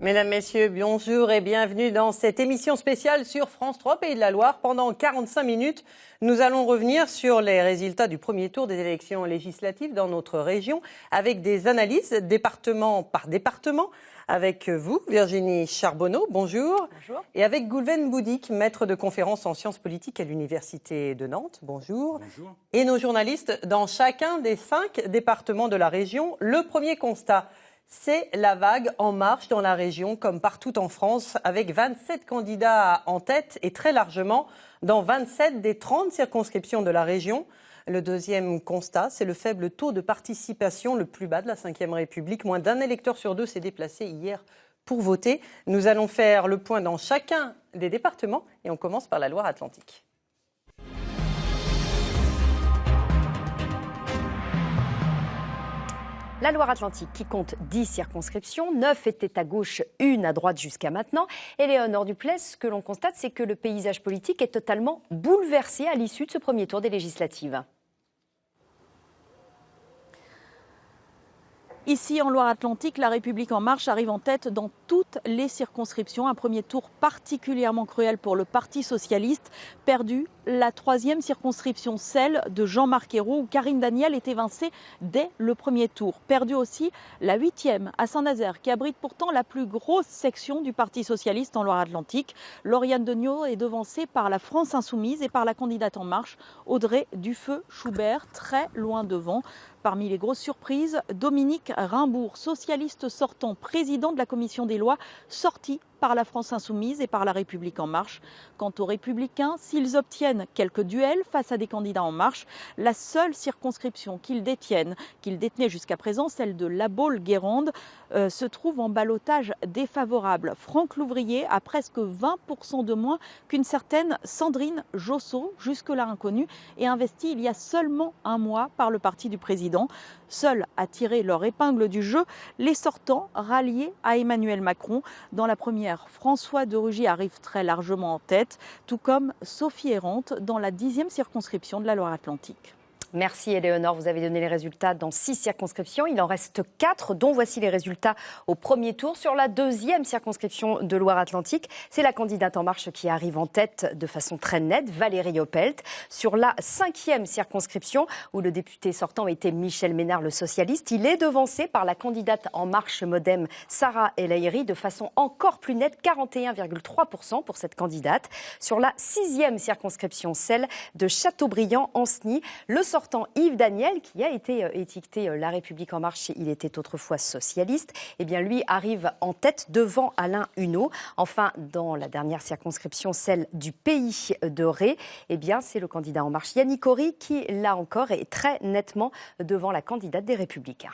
Mesdames, Messieurs, bonjour et bienvenue dans cette émission spéciale sur France 3 Pays de la Loire. Pendant 45 minutes, nous allons revenir sur les résultats du premier tour des élections législatives dans notre région avec des analyses département par département. Avec vous, Virginie Charbonneau, bonjour. Bonjour. Et avec Goulven Boudik, maître de conférences en sciences politiques à l'Université de Nantes, bonjour. Bonjour. Et nos journalistes dans chacun des 5 départements de la région. Le premier constat, c'est la vague en marche dans la région, comme partout en France, avec 27 candidats en tête et très largement dans 27 des 30 circonscriptions de la région. Le deuxième constat, c'est le faible taux de participation, le plus bas de la Ve République. Moins d'un électeur sur deux s'est déplacé hier pour voter. Nous allons faire le point dans chacun des départements et on commence par la Loire-Atlantique. La Loire-Atlantique qui compte 10 circonscriptions, 9 étaient à gauche, 1 à droite jusqu'à maintenant. Et Léonore Dupleix, ce que l'on constate, c'est que le paysage politique est totalement bouleversé à l'issue de ce premier tour des législatives. Ici, en Loire-Atlantique, La République En Marche arrive en tête dans toutes les circonscriptions. Un premier tour particulièrement cruel pour le Parti socialiste. Perdu la 3e circonscription, celle de Jean-Marc Ayrault, où Karine Daniel est évincée dès le premier tour. Perdu aussi la 8e à Saint-Nazaire, qui abrite pourtant la plus grosse section du Parti socialiste en Loire-Atlantique. Lauriane Degnaud est devancée par la France Insoumise et par la candidate En Marche, Audrey Dufeu-Schubert, très loin devant. Parmi les grosses surprises, Dominique Raimbourg, socialiste sortant, président de la commission des lois, sorti par la France Insoumise et par La République En Marche. Quant aux Républicains, s'ils obtiennent quelques duels face à des candidats En Marche, la seule circonscription qu'ils détenaient jusqu'à présent, celle de La Baule-Guérande, se trouve en ballottage défavorable. Franck Louvrier a presque 20% de moins qu'une certaine Sandrine Josso, jusque-là inconnue, et investie il y a seulement un mois par le parti du président. Seuls à tirer leur épingle du jeu, les sortants ralliés à Emmanuel Macron. Dans la première, François de Rugy arrive très largement en tête, tout comme Sophie Errante dans la 10e circonscription de la Loire-Atlantique. Merci Éléonore, vous avez donné les résultats dans 6 circonscriptions. Il en reste 4, dont voici les résultats au premier tour. Sur la 2e circonscription de Loire-Atlantique, c'est la candidate En Marche qui arrive en tête de façon très nette, Valérie Opelt. Sur la 5e circonscription, où le député sortant était Michel Ménard, le socialiste, il est devancé par la candidate En Marche Modem, Sarah El Haïry, de façon encore plus nette, 41,3% pour cette candidate. Sur la 6e circonscription, celle de Châteaubriand-Ancenis, le sortant Yves Daniel, qui a été étiqueté La République En Marche, il était autrefois socialiste, eh bien lui arrive en tête devant Alain Huneau. Enfin, dans la dernière circonscription, celle du Pays de Ré, eh bien c'est le candidat En Marche Yannick Ory qui, là encore, est très nettement devant la candidate des Républicains.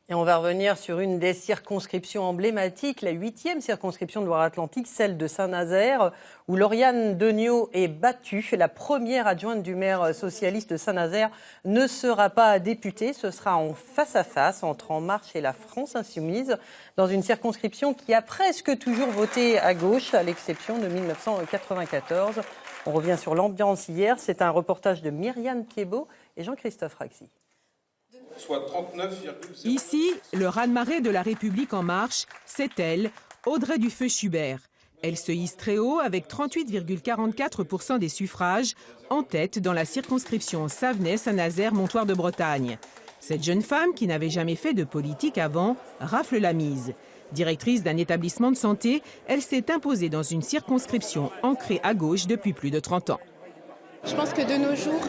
Et on va revenir sur une des circonscriptions emblématiques, la 8e circonscription de Loire-Atlantique, celle de Saint-Nazaire, où Lauriane Degnaud est battue. La première adjointe du maire socialiste de Saint-Nazaire ne sera pas députée. Ce sera en face-à-face entre En Marche et la France Insoumise, dans une circonscription qui a presque toujours voté à gauche, à l'exception de 1994. On revient sur l'ambiance hier. C'est un reportage de Myriam Thiebaud et Jean-Christophe Raxi. Soit 39,0. Ici, le raz-de-marée de La République En Marche, c'est elle, Audrey Dufeu-Schubert. Elle se hisse très haut avec 38,44% des suffrages, en tête dans la circonscription Savenay-Saint-Nazaire-Montoire de Bretagne. Cette jeune femme, qui n'avait jamais fait de politique avant, rafle la mise. Directrice d'un établissement de santé, elle s'est imposée dans une circonscription ancrée à gauche depuis plus de 30 ans. Je pense que de nos jours,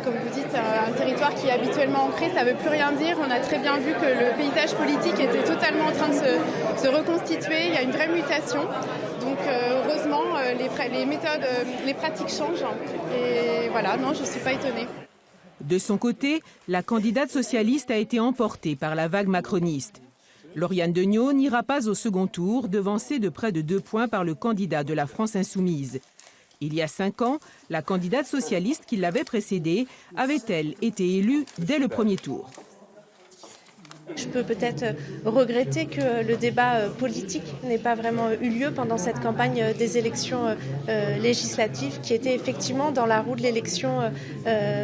comme vous dites, un territoire qui est habituellement ancré, ça ne veut plus rien dire. On a très bien vu que le paysage politique était totalement en train de se reconstituer. Il y a une vraie mutation. Donc heureusement, les méthodes, les pratiques changent. Et voilà, non, je ne suis pas étonnée. De son côté, la candidate socialiste a été emportée par la vague macroniste. Lauriane Degnaud n'ira pas au second tour, devancée de près de 2 points par le candidat de la France Insoumise. Il y a 5 ans, la candidate socialiste qui l'avait précédée avait-elle été élue dès le premier tour. Je peux peut-être regretter que le débat politique n'ait pas vraiment eu lieu pendant cette campagne des élections législatives qui était effectivement dans la roue de l'élection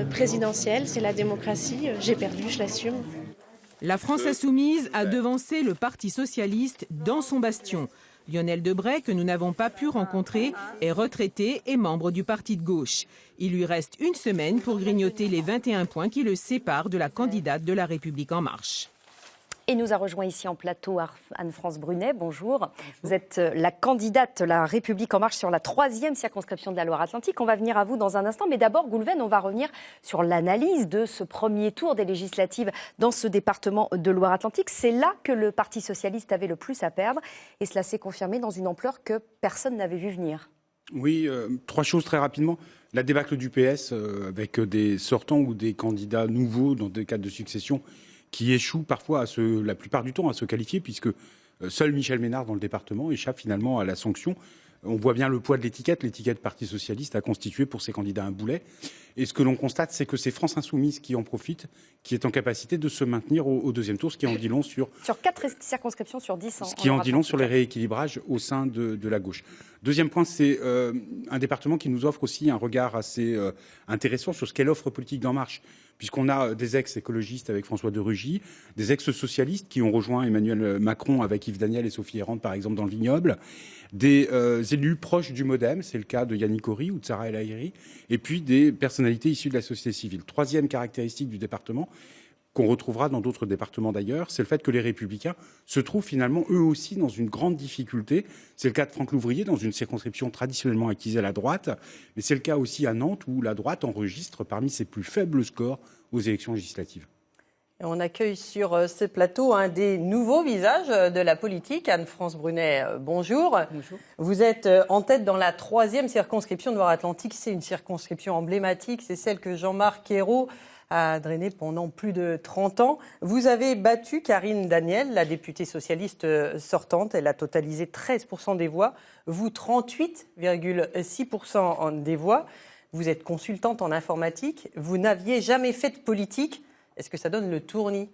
présidentielle. C'est la démocratie. J'ai perdu, je l'assume. La France insoumise a devancé le Parti socialiste dans son bastion. Lionel Debré, que nous n'avons pas pu rencontrer, est retraité et membre du parti de gauche. Il lui reste une semaine pour grignoter les 21 points qui le séparent de la candidate de La République En Marche. Et nous a rejoint ici en plateau Anne-France Brunet. Bonjour. Vous êtes la candidate La République En Marche sur la 3e circonscription de la Loire-Atlantique. On va venir à vous dans un instant. Mais d'abord, Goulven, on va revenir sur l'analyse de ce premier tour des législatives dans ce département de Loire-Atlantique. C'est là que le Parti socialiste avait le plus à perdre. Et cela s'est confirmé dans une ampleur que personne n'avait vu venir. Oui, 3 choses très rapidement. La débâcle du PS avec des sortants ou des candidats nouveaux dans des cadres de succession qui échouent parfois, la plupart du temps, à se qualifier, puisque seul Michel Ménard dans le département échappe finalement à la sanction. On voit bien le poids de l'étiquette. L'étiquette Parti socialiste a constitué pour ces candidats un boulet. Et ce que l'on constate, c'est que c'est France Insoumise qui en profite, qui est en capacité de se maintenir au deuxième tour, ce qui en dit long sur 4 circonscriptions sur 10. Ce qui en dit long sur les rééquilibrages au sein de la gauche. Deuxième point, c'est un département qui nous offre aussi un regard assez intéressant sur ce qu'est l'offre politique d'En Marche, puisqu'on a des ex-écologistes avec François de Rugy, des ex-socialistes qui ont rejoint Emmanuel Macron avec Yves Daniel et Sophie Errand, par exemple, dans le Vignoble, des élus proches du MoDem, c'est le cas de Yannick Horry ou de Sarah El Haïry, et puis des personnalités issues de la société civile. Troisième caractéristique du département, qu'on retrouvera dans d'autres départements d'ailleurs, c'est le fait que les Républicains se trouvent finalement eux aussi dans une grande difficulté. C'est le cas de Franck Louvrier, dans une circonscription traditionnellement acquise à la droite, mais c'est le cas aussi à Nantes, où la droite enregistre parmi ses plus faibles scores aux élections législatives. Et on accueille sur ce plateau un des nouveaux visages de la politique. Anne-France Brunet, bonjour. Bonjour. Vous êtes en tête dans la 3e circonscription de Loire-Atlantique. C'est une circonscription emblématique. C'est celle que Jean-Marc Ayrault a drainé pendant plus de 30 ans. Vous avez battu Karine Daniel, la députée socialiste sortante. Elle a totalisé 13% des voix. Vous, 38,6% des voix. Vous êtes consultante en informatique. Vous n'aviez jamais fait de politique. Est-ce que ça donne le tournis ?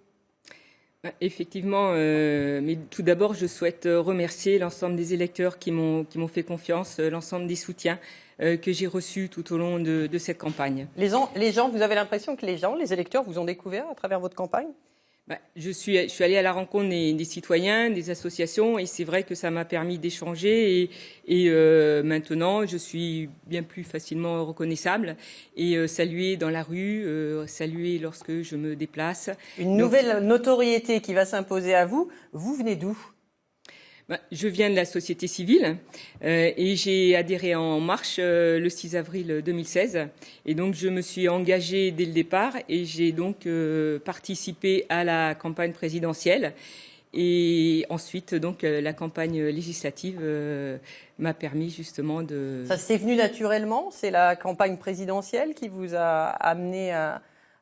Effectivement, mais tout d'abord, je souhaite remercier l'ensemble des électeurs qui m'ont fait confiance, l'ensemble des soutiens que j'ai reçus tout au long de cette campagne. Les gens, vous avez l'impression que les électeurs vous ont découvert à travers votre campagne ? Je suis allée à la rencontre des citoyens, des associations, et c'est vrai que ça m'a permis d'échanger. Et maintenant, je suis bien plus facilement reconnaissable et saluée dans la rue, saluée lorsque je me déplace. Une nouvelle notoriété qui va s'imposer à vous. Vous venez d'où ? Je viens de la société civile et j'ai adhéré à En Marche le 6 avril 2016. Et donc, je me suis engagée dès le départ et j'ai donc participé à la campagne présidentielle. Et ensuite, donc, la campagne législative m'a permis justement de... Ça s'est venu naturellement ? C'est la campagne présidentielle qui vous a amené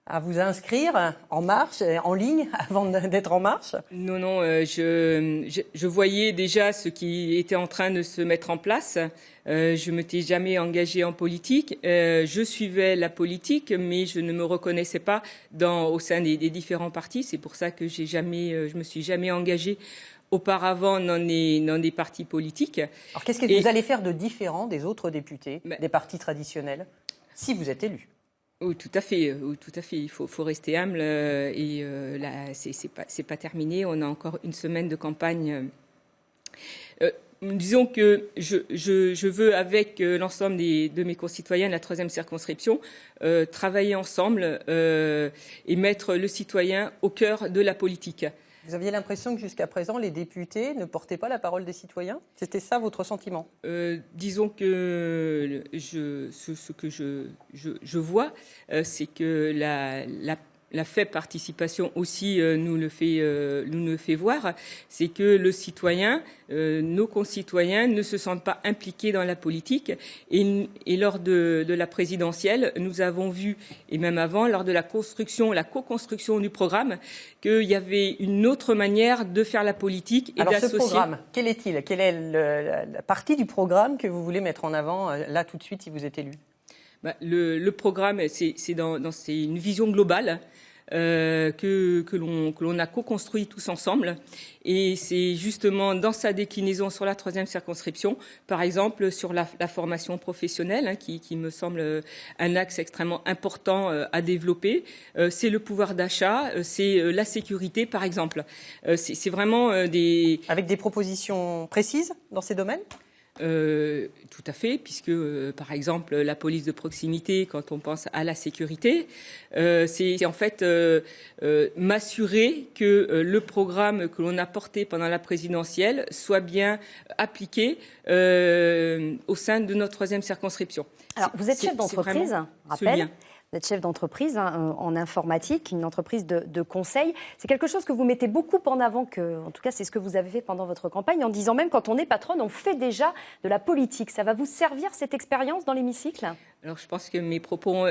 à vous inscrire en marche, en ligne, avant d'être en marche ? Non, je voyais déjà ce qui était en train de se mettre en place. Je m'étais jamais engagée en politique. Je suivais la politique, mais je ne me reconnaissais pas au sein des différents partis. C'est pour ça que je me suis jamais engagée auparavant dans des partis politiques. Alors qu'est-ce que vous allez faire de différent des autres députés, des partis traditionnels, si vous êtes élu ? Oh, tout à fait. Il faut rester humble et là, c'est pas terminé. On a encore une semaine de campagne. Disons que je veux, avec l'ensemble de mes concitoyens de la 3e circonscription, travailler ensemble et mettre le citoyen au cœur de la politique. Vous aviez l'impression que jusqu'à présent, les députés ne portaient pas la parole des citoyens ? C'était ça votre sentiment ? Disons que ce que je vois, c'est que la faible participation aussi nous le fait voir, c'est que le citoyen, nos concitoyens ne se sentent pas impliqués dans la politique. Et lors de la présidentielle, nous avons vu, et même avant, lors de la co-construction du programme, qu'il y avait une autre manière de faire la politique et d'associer. Alors ce programme, quel est-il ? Quelle est la partie du programme que vous voulez mettre en avant là tout de suite si vous êtes élu ? Le programme, c'est une vision globale. que l'on a co-construit tous ensemble. Et c'est justement dans sa déclinaison sur la 3e circonscription, par exemple sur la formation professionnelle, qui me semble un axe extrêmement important à développer. C'est le pouvoir d'achat, c'est la sécurité, par exemple. C'est vraiment Avec des propositions précises dans ces domaines ? Tout à fait, puisque par exemple la police de proximité, quand on pense à la sécurité, c'est en fait m'assurer que le programme que l'on a porté pendant la présidentielle soit bien appliqué au sein de notre 3e circonscription. Alors vous êtes chef d'entreprise, rappel. Vous êtes chef d'entreprise en informatique, une entreprise de conseil. C'est quelque chose que vous mettez beaucoup en avant, en tout cas c'est ce que vous avez fait pendant votre campagne, en disant même quand on est patronne, on fait déjà de la politique. Ça va vous servir cette expérience dans l'hémicycle ? Alors je pense que mes propos,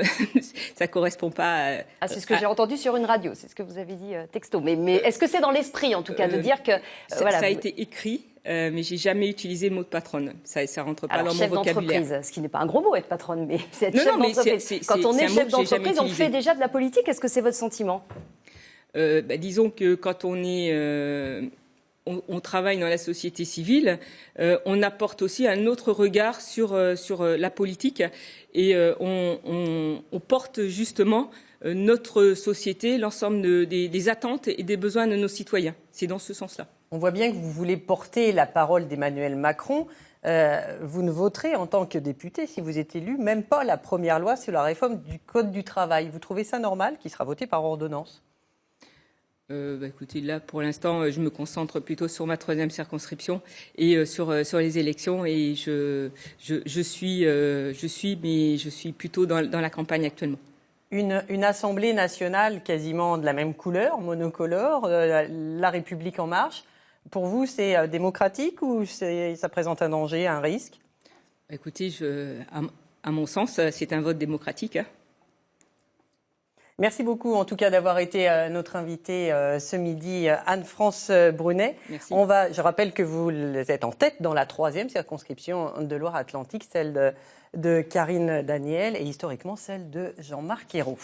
ça correspond pas à... c'est ce que j'ai entendu sur une radio, c'est ce que vous avez dit texto. Mais est-ce que c'est dans l'esprit en tout cas de dire que... ça a été écrit. Mais j'ai jamais utilisé le mot de patronne. Ça rentre pas dans mon vocabulaire. Chef d'entreprise, ce qui n'est pas un gros mot, être patronne, mais c'est chef d'entreprise. Quand on est chef d'entreprise, on fait déjà de la politique. Est-ce que c'est votre sentiment ? Disons que quand on travaille dans la société civile, on apporte aussi un autre regard sur la politique et on porte justement notre société, l'ensemble des attentes et des besoins de nos citoyens. C'est dans ce sens-là. On voit bien que vous voulez porter la parole d'Emmanuel Macron. Vous ne voterez en tant que député, si vous êtes élu, même pas la première loi sur la réforme du Code du travail. Vous trouvez ça normal, qui sera voté par ordonnance ? Écoutez, là, pour l'instant, je me concentre plutôt sur ma 3e circonscription et sur les élections. Et je suis plutôt dans la campagne actuellement. Une Assemblée nationale quasiment de la même couleur, monocolore, La République En Marche. Pour vous, c'est démocratique ou ça présente un danger, un risque ? Écoutez, à mon sens, c'est un vote démocratique. Merci beaucoup, en tout cas, d'avoir été notre invitée ce midi, Anne-France Brunet. Merci. Je rappelle que vous êtes en tête dans la 3e circonscription de Loire-Atlantique, celle de Karine Daniel et historiquement celle de Jean-Marc Ayrault.